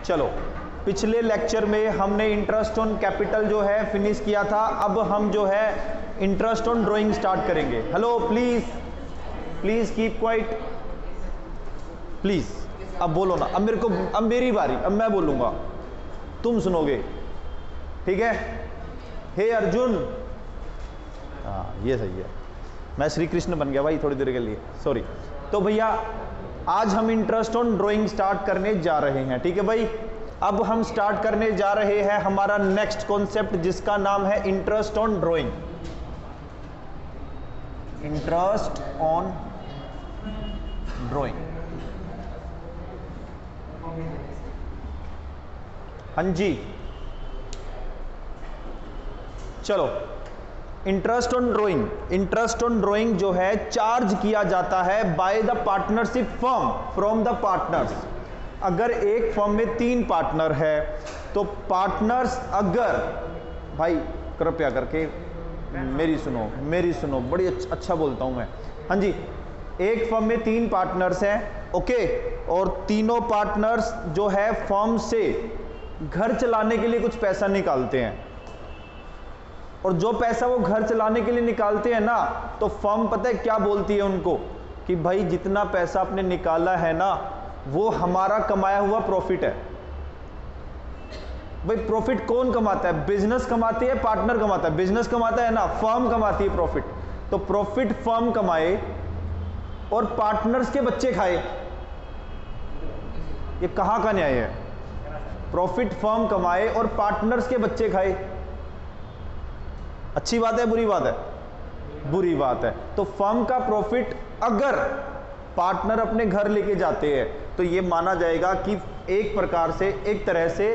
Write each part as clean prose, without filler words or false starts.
चलो, पिछले लेक्चर में हमने इंटरेस्ट ऑन कैपिटल जो है फिनिश किया था। अब हम जो है इंटरेस्ट ऑन ड्राइंग स्टार्ट करेंगे। Hello, please please keep quiet, please. अब बोलो ना, अब मेरी बारी, अब मैं बोलूंगा, तुम सुनोगे, ठीक है? हे अर्जुन, हाँ ये सही है, मैं श्री कृष्ण बन गया भाई थोड़ी देर के लिए, सॉरी। तो भैया आज हम इंटरेस्ट ऑन ड्राइंग स्टार्ट करने जा रहे हैं, ठीक है भाई? अब हम स्टार्ट करने जा रहे हैं हमारा नेक्स्ट कॉन्सेप्ट, जिसका नाम है interest on drawing. Interest on drawing, हाँ जी। चलो, interest on drawing, interest on drawing जो है चार्ज किया जाता है by the partnership firm from the partners. अगर एक फर्म में 3 पार्टनर है तो पार्टनर्स, अगर भाई कृपया करके मेरी सुनो, बड़ी अच्छा बोलता हूं मैं, हाँ जी। एक फर्म में 3 पार्टनर्स हैं, ओके, और तीनों पार्टनर्स जो है फर्म से घर चलाने के लिए कुछ पैसा निकालते हैं, और जो पैसा वो घर चलाने के लिए निकालते हैं ना, तो फर्म पता है क्या बोलती है उनको कि भाई जितना पैसा आपने निकाला है ना, वो हमारा कमाया हुआ प्रॉफिट है। भाई प्रॉफिट कौन कमाता है? बिजनेस कमाती है, पार्टनर कमाता है? बिजनेस कमाता है ना, फर्म कमाती है प्रॉफिट। तो प्रॉफिट फर्म कमाए और पार्टनर्स के बच्चे खाए, ये कहां का न्याय है? प्रॉफिट फर्म कमाए और पार्टनर्स के बच्चे खाए, अच्छी बात है बुरी बात है? बुरी बात है। तो फर्म का प्रॉफिट अगर पार्टनर अपने घर लेके जाते हैं तो ये माना जाएगा कि एक प्रकार से, एक तरह से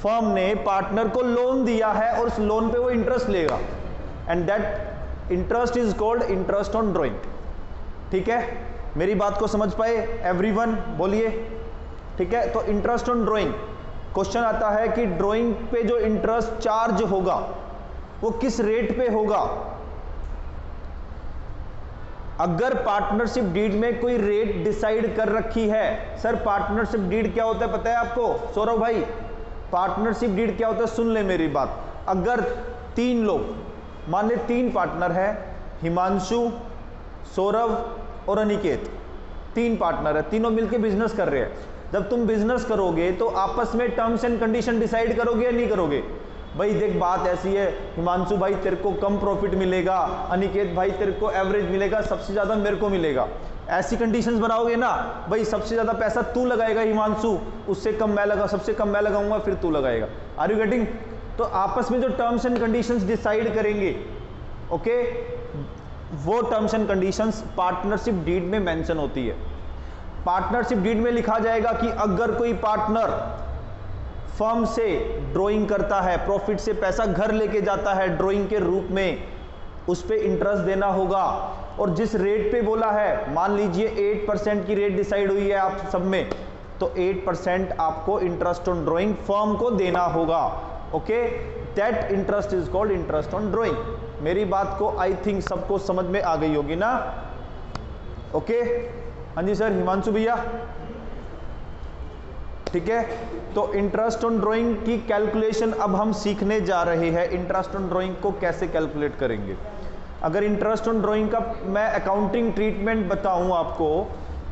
फर्म ने पार्टनर को लोन दिया है और उस लोन पे वो इंटरेस्ट लेगा, and that interest is called interest on drawing. ठीक है, मेरी बात को समझ पाए एवरीवन? बोलिए, ठीक है? तो इंटरेस्ट ऑन ड्राइंग, क्वेश्चन आता है कि ड्राइंग पे जो इंटरेस्ट चार्ज होगा वो किस रेट पे होगा? अगर पार्टनरशिप डीड में कोई रेट डिसाइड कर रखी है, सर पार्टनरशिप डीड क्या होता है पता है आपको? सौरभ भाई, पार्टनरशिप डीड क्या होता है? सुन ले मेरी बात। अगर 3 लोग, मान ले 3 पार्टनर है, हिमांशु, सौरभ और अनिकेत, 3 पार्टनर है, तीनों मिलकर बिजनेस कर रहे हैं। जब तुम बिजनेस करोगे तो आपस में टर्म्स एंड कंडीशन डिसाइड करोगे या नहीं करोगे? भाई देख बात ऐसी है, हिमांशु भाई तेरे को कम प्रॉफिट मिलेगा, अनिकेत भाई तेरे को एवरेज मिलेगा, सबसे ज्यादा मेरे को मिलेगा, ऐसी कंडीशंस बनाओगे ना। भाई सबसे ज्यादा पैसा तू लगाएगा हिमांशु, उससे कम मैं लगा, सबसे कम मैं लगाऊंगा, फिर तू लगाएगा। Are you getting? तो आपस में जो टर्म्स एंड कंडीशंस डिसाइड करेंगे, ओके, वो terms and conditions partnership deed में मेंशन होती है। पार्टनरशिप डीड में लिखा जाएगा कि अगर कोई पार्टनर फर्म से ड्राइंग करता है, प्रॉफिट से पैसा घर लेके जाता है ड्राइंग के रूप में, उस पे इंटरेस्ट देना होगा। और जिस रेट पे बोला है, मान लीजिए 8% की रेट डिसाइड हुई है आप सब में, तो 8% आपको इंटरेस्ट ऑन ड्राइंग फर्म को देना होगा, okay? That interest is called interest on drawing. मेरी बात को आई थिंक सबको समझ में आ गई होगी ना? ओके, हाँ जी सर, हिमांशु भैया, ठीक है? तो इंटरेस्ट ऑन ड्राइंग की कैलकुलेशन अब हम सीखने जा रहे हैं। इंटरेस्ट ऑन ड्राइंग को कैसे कैलकुलेट करेंगे? अगर इंटरेस्ट ऑन ड्राइंग का मैं अकाउंटिंग ट्रीटमेंट बताऊं आपको,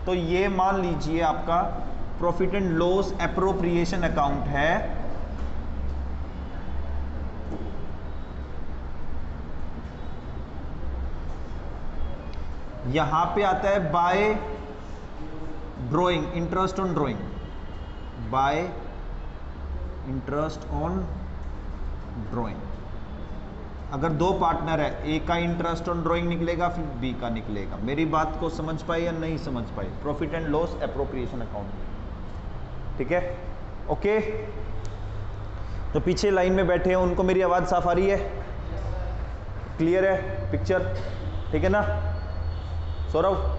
तो ये मान लीजिए आपका profit and loss appropriation account है। यहां पे आता है by drawing, interest on drawing, by interest on drawing. अगर 2 पार्टनर है, ए का इंटरेस्ट ऑन ड्राइंग निकलेगा, फिर बी का निकलेगा। मेरी बात को समझ पाए या नहीं समझ पाए? Profit and loss appropriation account, ठीक है? ओके, तो पीछे लाइन में बैठे हैं उनको मेरी आवाज साफ आ रही है? क्लियर है पिक्चर? ठीक है ना सौरभ?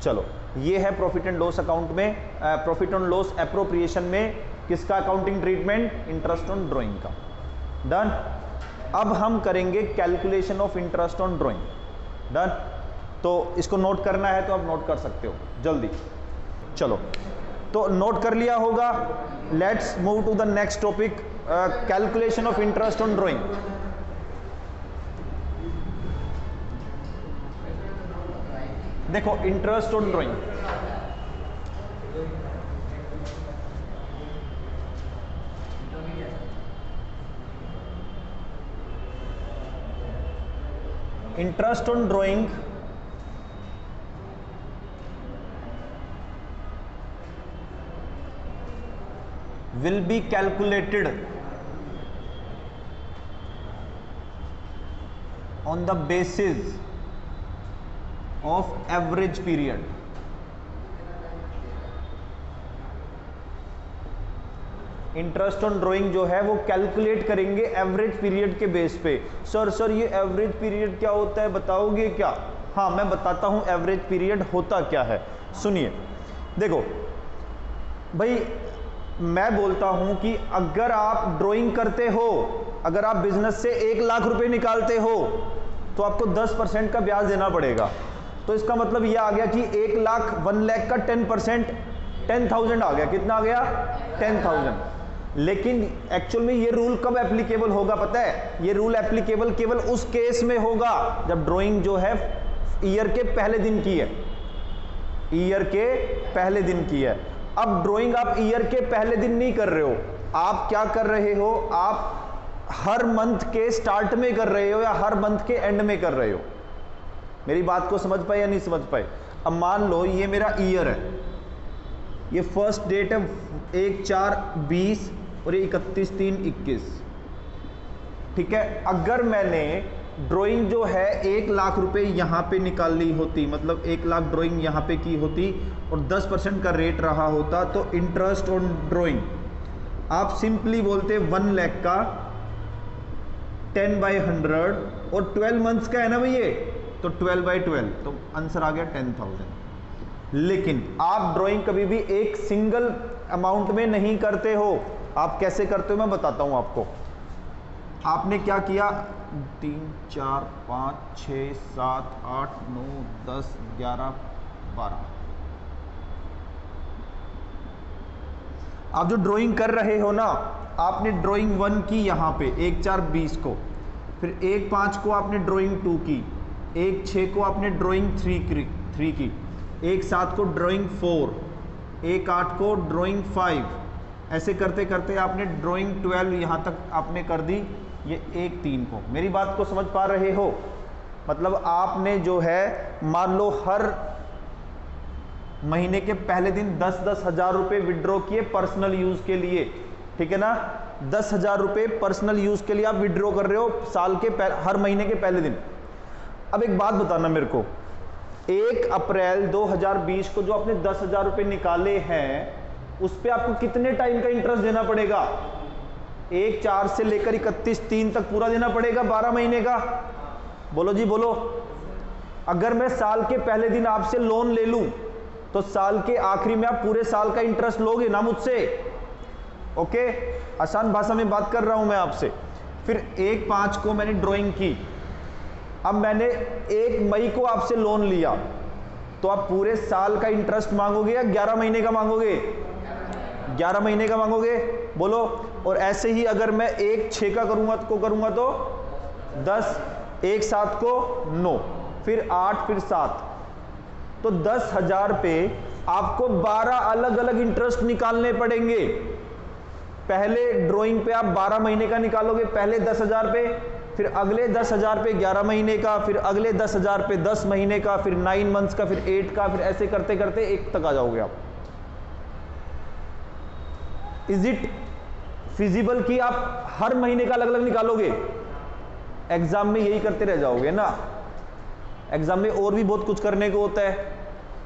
चलो, ये है प्रॉफिट एंड लॉस अकाउंट में, प्रॉफिट एंड लॉस एप्रोप्रिएशन में किसका accounting treatment? Interest on drawing का। डन। अब हम करेंगे calculation of interest on drawing. Done. तो इसको नोट करना है तो आप नोट कर सकते हो जल्दी। चलो, तो नोट कर लिया होगा। Let's move to the next topic, calculation of interest on drawing. देखो interest on drawing, interest on drawing will be calculated on the basis of average period। Interest on drawing जो है वो कैलकुलेट करेंगे average period के base पे। Sir ये average period क्या होता है बताओगे क्या? हाँ मैं बताता हूँ एवरेज पीरियड होता क्या है। सुनिए, देखो भाई मैं बोलता हूँ कि अगर आप ड्राइंग करते हो, अगर आप बिजनेस से 1 लाख रुपए निकालते हो तो आपको 10% का ब्याज देना पड़ेगा। तो इसका मतलब ये आ गया कि 1 लाख का 10% 10,000 आ गया। कितना आ गया? 10,000। लेकिन एक्चुअल में ये रूल कब एप्लीकेबल होगा पता है? ये रूल एप्लीकेबल केवल उस केस में होगा जब ड्राइंग जो है ईयर के पहले दिन की है, ईयर के पहले दिन की है। अब ड्राइंग आप ईयर के पहले दिन नहीं कर रहे हो, आप क्या कर रहे हो? आप हर मंथ के स्टार्ट में कर रहे हो या हर मंथ के एंड में कर रहे हो। मेरी बात को समझ पाए या नहीं समझ पाए? अब मान लो ये मेरा ईयर है, ये फर्स्ट डेट है 1/4/20 और ये 31/3/21, ठीक है। अगर मैंने ड्राइंग जो है 1 लाख रुपए यहाँ पे निकाल ली होती, मतलब 1 लाख ड्राइंग यहाँ पे की होती और 10% का रेट रहा होता, तो इंटरेस्ट ऑन ड्राइंग आप सिंपली बोलते 1 लाख का 10/100 और 12 मंथ्स का है ना भैया, तो 12/12, तो आंसर आ गया 10,000। लेकिन आप ड्राइंग कभी भी एक सिंगल अमाउंट में नहीं करते हो। आप कैसे करते हो मैं बताता हूं आपको। आपने क्या किया, 3 4 5 6 7 8 9 10 11 12, आप जो ड्राइंग कर रहे हो ना, आपने ड्राइंग 1 की यहाँ पे 1/4/20 को, फिर 1/5 को आपने ड्राइंग 2 की, 1/6 को आपने ड्राइंग 3 की, 1/7 को ड्राइंग 4, 1/8 को ड्राइंग 5, ऐसे करते करते आपने ड्राइंग 12 यहाँ तक आपने कर दी, ये 1/3 को। मेरी बात को समझ पा रहे हो? मतलब आपने जो है मान लो हर महीने के पहले दिन 10-10 हज़ार रुपये विड्रॉ किए पर्सनल यूज के लिए, ठीक है ना। 10,000 रुपये पर्सनल यूज के लिए आप विड्रॉ कर रहे हो साल के हर महीने के पहले दिन। अब एक बात बताना मेरे को, 1 अप्रैल 2020 को जो आपने 10,000 रुपये निकाले हैं उस पर आपको कितने टाइम का इंटरेस्ट देना पड़ेगा? 1/4 से लेकर 31/3 तक पूरा देना पड़ेगा, 12 महीने का। बोलो जी बोलो। अगर मैं साल के पहले दिन आपसे लोन ले लूं तो साल के आखिरी में आप पूरे साल का इंटरेस्ट लोगे ना मुझसे? ओके, आसान भाषा में बात कर रहा हूं मैं आपसे। फिर 1/5 को मैंने ड्राइंग की, अब मैंने 1 मई को आपसे लोन लिया, तो आप पूरे साल का इंटरेस्ट मांगोगे या 11 महीने का मांगोगे? 11 महीने का मांगोगे, बोलो। और ऐसे ही अगर मैं 1/6 का करूंगा तो 10, 1/7 को 9, फिर 8, फिर 7, तो 10,000 पे आपको 12 अलग अलग इंटरेस्ट निकालने पड़ेंगे। पहले ड्राइंग पे आप 12 महीने का निकालोगे, पहले 10,000 पे, फिर अगले 10,000 पे 11 महीने का, फिर अगले 10,000 पे 10 महीने का, फिर 9 मंथ्स का, फिर 8 का, फिर ऐसे करते करते 1 तक आ जाओगे आप। इज इट फिजिबल कि आप हर महीने का अलग अलग निकालोगे? एग्जाम में यही करते रह जाओगे ना। एग्जाम में और भी बहुत कुछ करने को होता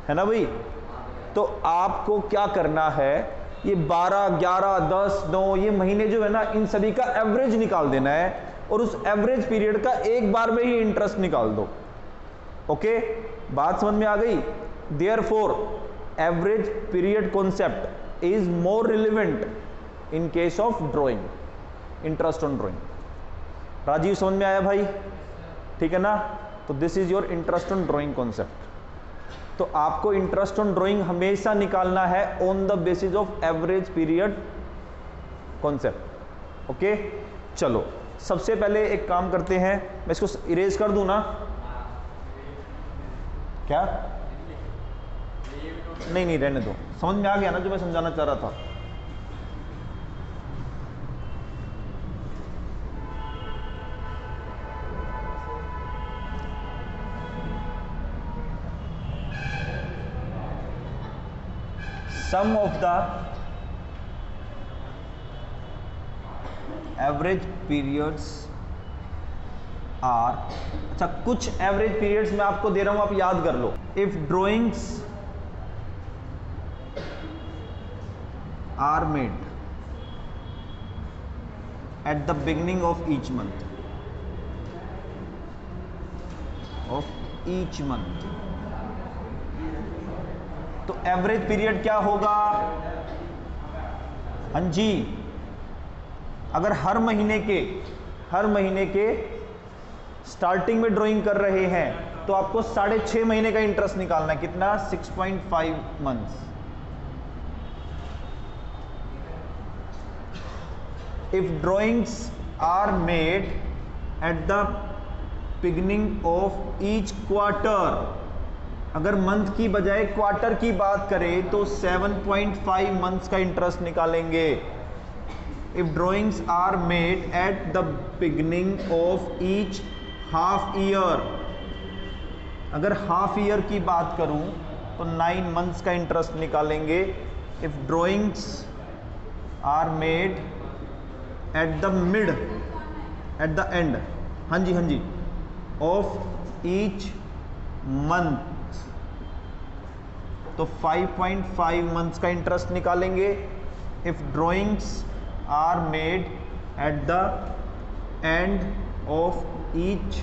है ना भाई। तो आपको क्या करना है, ये 12, 11, 10, 9 ये महीने जो है ना, इन सभी का एवरेज निकाल देना है और उस एवरेज पीरियड का एक बार में ही इंटरेस्ट निकाल दो। ओके, बात समझ में आ गई? Therefore average period concept is more relevant in case of drawing, interest on drawing. Rajiv समझ में आया भाई? ठीक है ना। तो this is your interest on drawing concept. तो आपको इंटरेस्ट ऑन ड्राइंग हमेशा निकालना है on the basis of average period concept. Okay, चलो सबसे पहले एक काम करते हैं, मैं इसको इरेज कर दूं ना, क्या नहीं नहीं रहने दो, समझ में आ गया ना जो मैं समझाना चाह रहा था। Sum of the average periods are, अच्छा कुछ एवरेज पीरियड्स मैं आपको दे रहा हूं, आप याद कर लो। If drawings are made at the beginning of each month, तो एवरेज पीरियड क्या होगा? हाँ जी, अगर हर महीने के स्टार्टिंग में ड्राइंग कर रहे हैं तो आपको 6.5 महीने का इंटरेस्ट निकालना है। कितना? 6.5 months. If drawings are made at the beginning of each quarter, अगर मंथ की बजाय क्वार्टर की बात करें तो 7.5 मंथ्स का इंटरेस्ट निकालेंगे। If drawings are made at the beginning of each half year, अगर हाफ ईयर की बात करूं तो 9 मंथ्स का इंटरेस्ट निकालेंगे। If drawings are made at the end, हाँ जी, ऑफ ईच मंथ, तो 5.5 मंथ्स का इंटरेस्ट निकालेंगे। If drawings are made at the end of each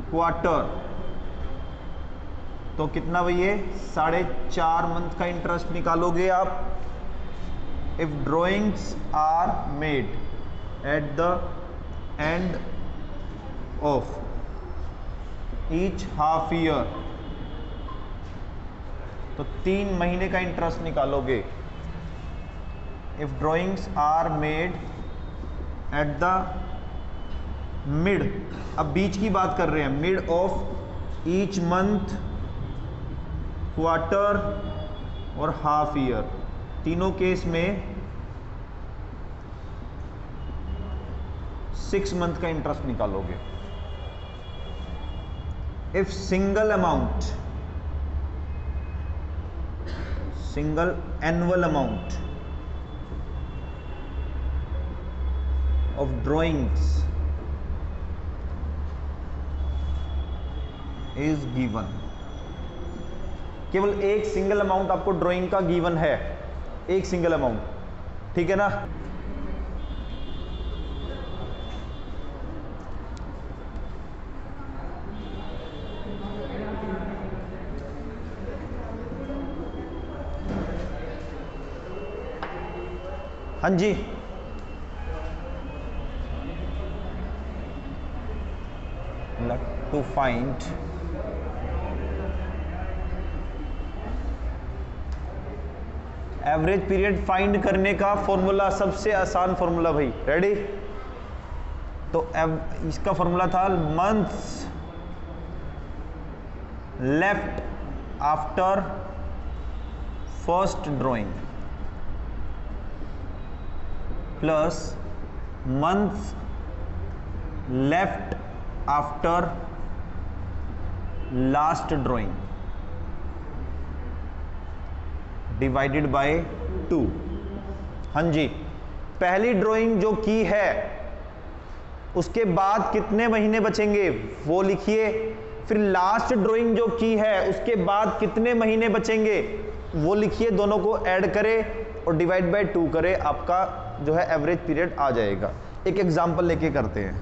quarter, तो कितना भैया? 4.5 मंथ का इंटरेस्ट निकालोगे आप। If drawings are made at the end of each half year, तो 3 महीने का इंटरेस्ट निकालोगे। If drawings are made at the mid, अब बीच की बात कर रहे हैं, mid of each month, quarter और हाफ ईयर, तीनों केस में 6 मंथ का इंटरेस्ट निकालोगे। If single annual amount of drawings is given, केवल एक सिंगल अमाउंट आपको ड्राइंग का गिवन है, एक सिंगल अमाउंट, ठीक है ना? हाँ जी, to find average period find करने का फॉर्मूला, सबसे आसान फॉर्मूला भाई, रेडी? तो इसका फॉर्मूला था months left after first drawing plus months left after last drawing divided by 2। हाँ जी, पहली ड्राइंग जो की है उसके बाद कितने महीने बचेंगे वो लिखिए, फिर लास्ट ड्राइंग जो की है उसके बाद कितने महीने बचेंगे वो लिखिए, दोनों को ऐड करें और डिवाइड बाय 2 करें, आपका जो है एवरेज पीरियड आ जाएगा। एक एग्जांपल लेके करते हैं।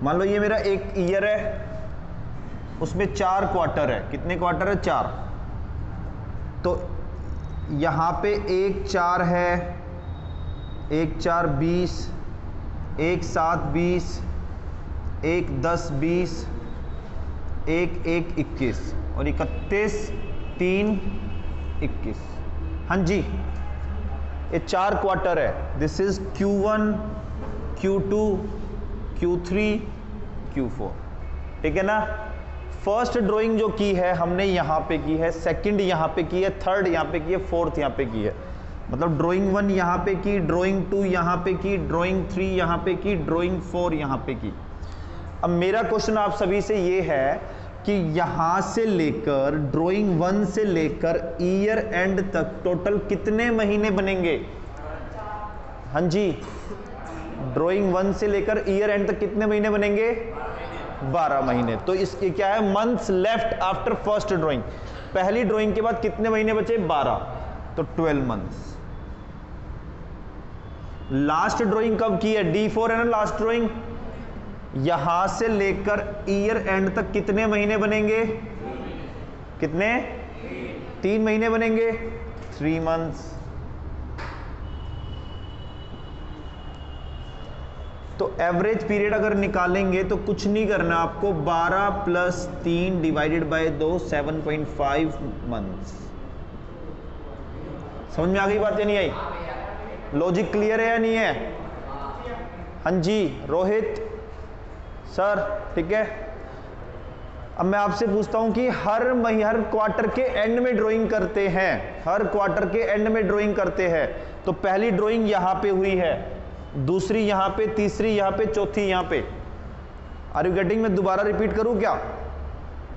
मान लो ये मेरा एक ईयर है, उसमें 4 क्वार्टर है। कितने क्वार्टर है? 4। तो यहां पे 1 4 है, 1 4 20, 1 7 20, 1 10 20, 1/1/21 और 31/3/21। हाँ जी, ये 4 क्वार्टर है। This is Q1, Q2, Q3, Q4। ठीक है ना। फर्स्ट ड्राइंग जो की है हमने यहाँ पे की है, सेकंड यहाँ पे की है, थर्ड यहाँ पे की है, फोर्थ यहाँ पे की है। मतलब ड्राइंग 1 यहाँ पे की, ड्राइंग 2 यहाँ पे की, ड्राइंग 3 यहाँ पे की, ड्राइंग 4 यहाँ पे की। अब मेरा क्वेश्चन आप सभी से ये है कि यहाँ से लेकर ड्राइंग 1 से लेकर ईयर एंड तक टोटल कितने महीने बनेंगे? हाँ जी, ड्राइंग 1 से लेकर ईयर एंड तक कितने महीने बनेंगे? 12 महीने। तो इसके क्या है, months left after first drawing. पहली ड्राइंग के बाद कितने महीने बचे? 12, तो 12 मंथ्स। लास्ट ड्राइंग कब की है? D4 है ना लास्ट ड्राइंग। यहां से लेकर ईयर एंड तक कितने महीने बनेंगे? कितने? 3 महीने बनेंगे, 3 मंथ्स। तो एवरेज पीरियड अगर निकालेंगे तो कुछ नहीं करना आपको, 12 + 3 डिवाइडेड बाय 2, 7.5 मंथ्स। समझ में आ गई बात या नहीं आई? लॉजिक क्लियर है या नहीं है? हाँ जी रोहित सर, ठीक है। अब मैं आपसे पूछता हूं कि हर क्वार्टर के एंड में ड्राइंग करते हैं, हर क्वार्टर के एंड में ड्राइंग करते हैं। तो पहली ड्राइंग यहां पे हुई है, दूसरी यहां पे, तीसरी यहां पे, चौथी यहां पे। Are you getting? मैं दोबारा रिपीट करूं क्या?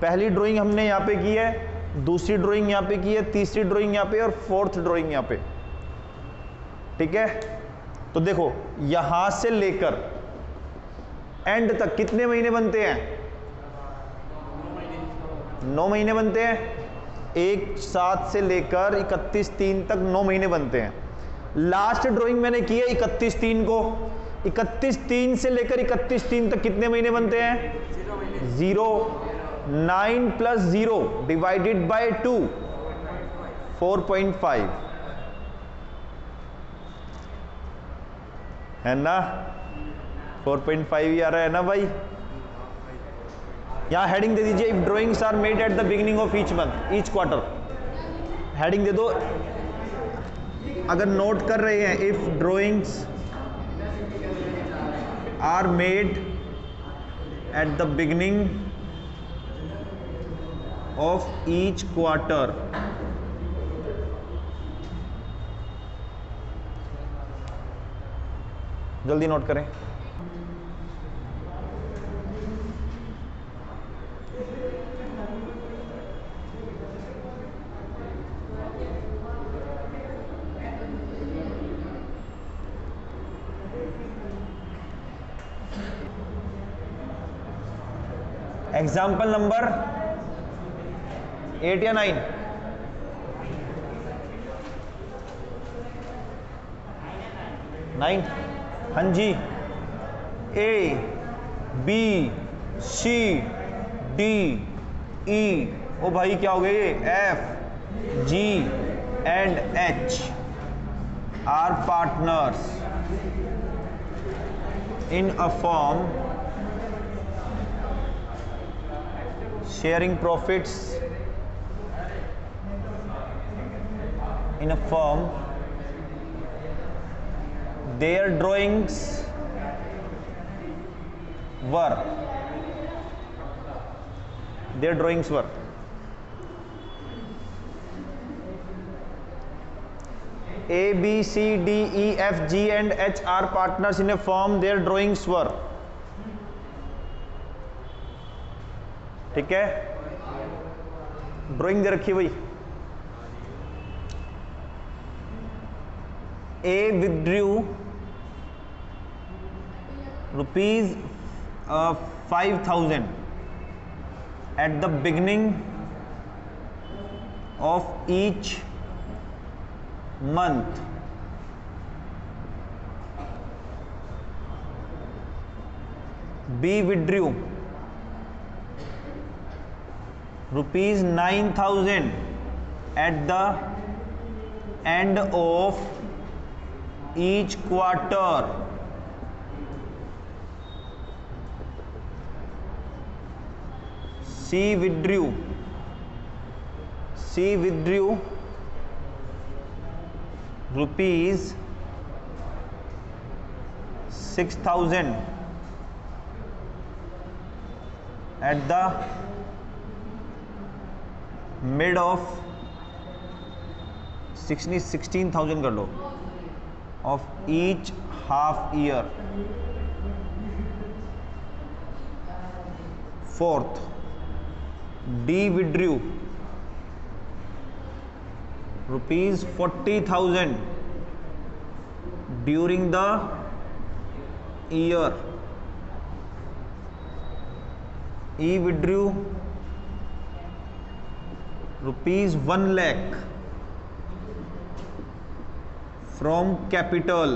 पहली ड्राइंग हमने यहां पे की है, दूसरी ड्राइंग यहां पे की है, तीसरी ड्राइंग यहां पे और फोर्थ ड्राइंग यहां पे। ठीक है, तो देखो यहां से लेकर एंड तक कितने महीने बनते हैं? 9 महीने बनते हैं। 1/7 से लेकर 31/3 तक 9 महीने बनते हैं। लास्ट ड्राइंग मैंने की है 31/3 को। 31/3 से लेकर 31/3 तक कितने महीने बनते हैं? 0। 9 + 0 डिवाइडेड बाय 2, 4.5 है ना। 4.5 ही आ रहा है ना भाई। यहां हेडिंग दे दीजिए, if drawings are made at the beginning of each month, each quarter. Heading दे दो अगर नोट कर रहे हैं, if drawings are made at the beginning of each quarter, जल्दी नोट करें। एग्जाम्पल नंबर 8 या 9? 9। हाँ जी, A, B, C, D, E, ओ भाई क्या हो गए ये? F, G and H are partners in a firm sharing profits in a firm. Their drawings were A, B, C, D, E, F, G and H are partners in a firm. Their drawings were. ठीक है, drawing दे रखी भाई। A withdrew ₹5,000 at the beginning of each month. B withdrew ₹9,000 at the end of each quarter. C withdrew rupees 6,000 at the mid of 16,000 कर लो of each half year. Fourth, D withdrew rupees 40,000 during the year. E withdrew rupees 1 lakh from capital.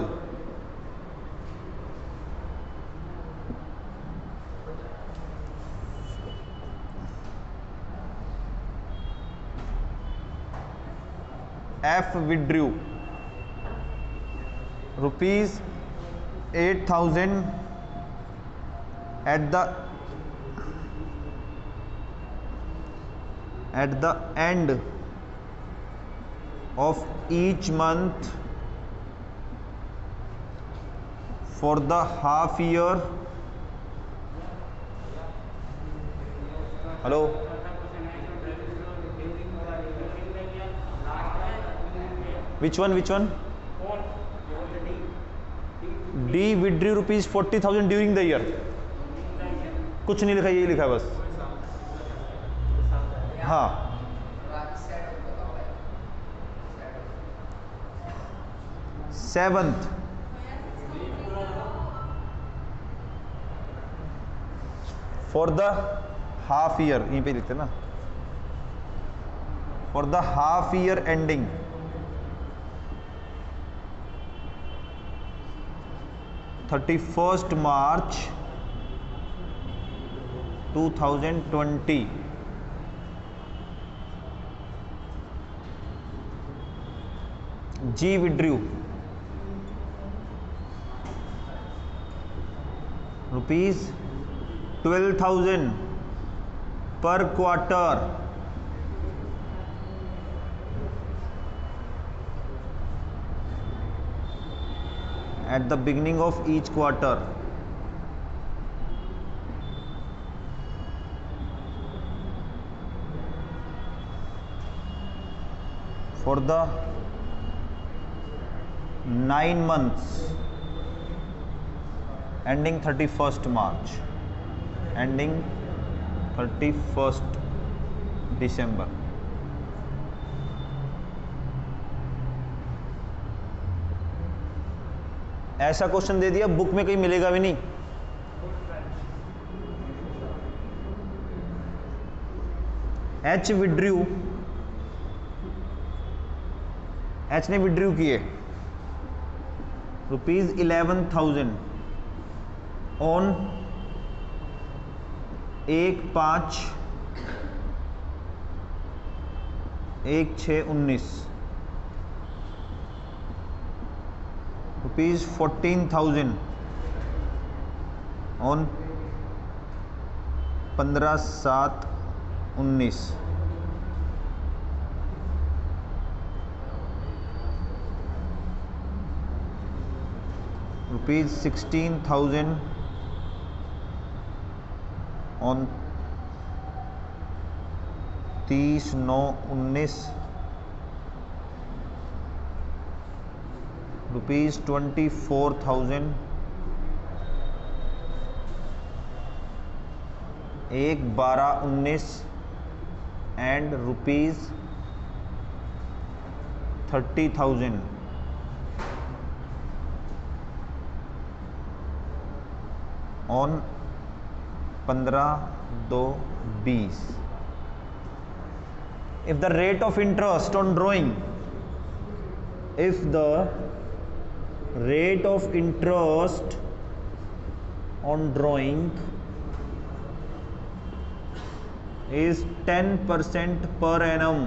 F withdrew rupees 8,000 at the end of each month for the half year. Hello, which one? D withdrew rupees 40,000 during the year. कुछ नहीं लिखा, यही लिखा है बस. हाँ, seventh, for the half year, यहीं पे लिखते ना, for the half year ending 31st March 2020. G withdrew rupees 12,000 per quarter at the beginning of each quarter. For the 9 months ending 31st March, ending 31st December. ऐसा question दे दिया, book में कहीं मिलेगा भी नहीं. H विड्रू, H ने withdrew किए rupees 11,000 on 1/5/19 rupees 14,000 on 15/7/19 rupees 16,000 on 30/9/19 rupees 24,000 1/12/19 and rupees 30,000 on 15/2/20. If the rate of interest on drawing, if the rate of interest on drawing is 10% per annum,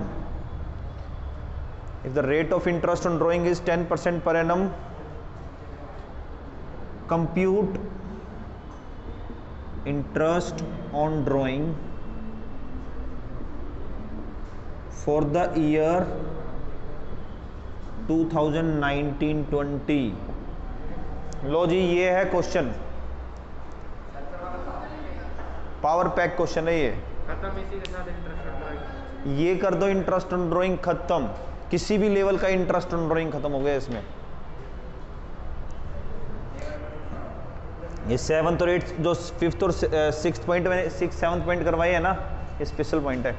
if the rate of interest on drawing is 10% per annum, compute interest on drawing for the year 2019-20। लो जी, ये है question, power pack question है ये कर दो interest on drawing खत्म, किसी भी level का इंटरेस्ट ऑन ड्राइंग खत्म हो गया इसमें। ये 7th और 8th जो 5th और 6th पॉइंट मैंने 6th 7th पॉइंट करवाई है ना, ये स्पेशल पॉइंट है।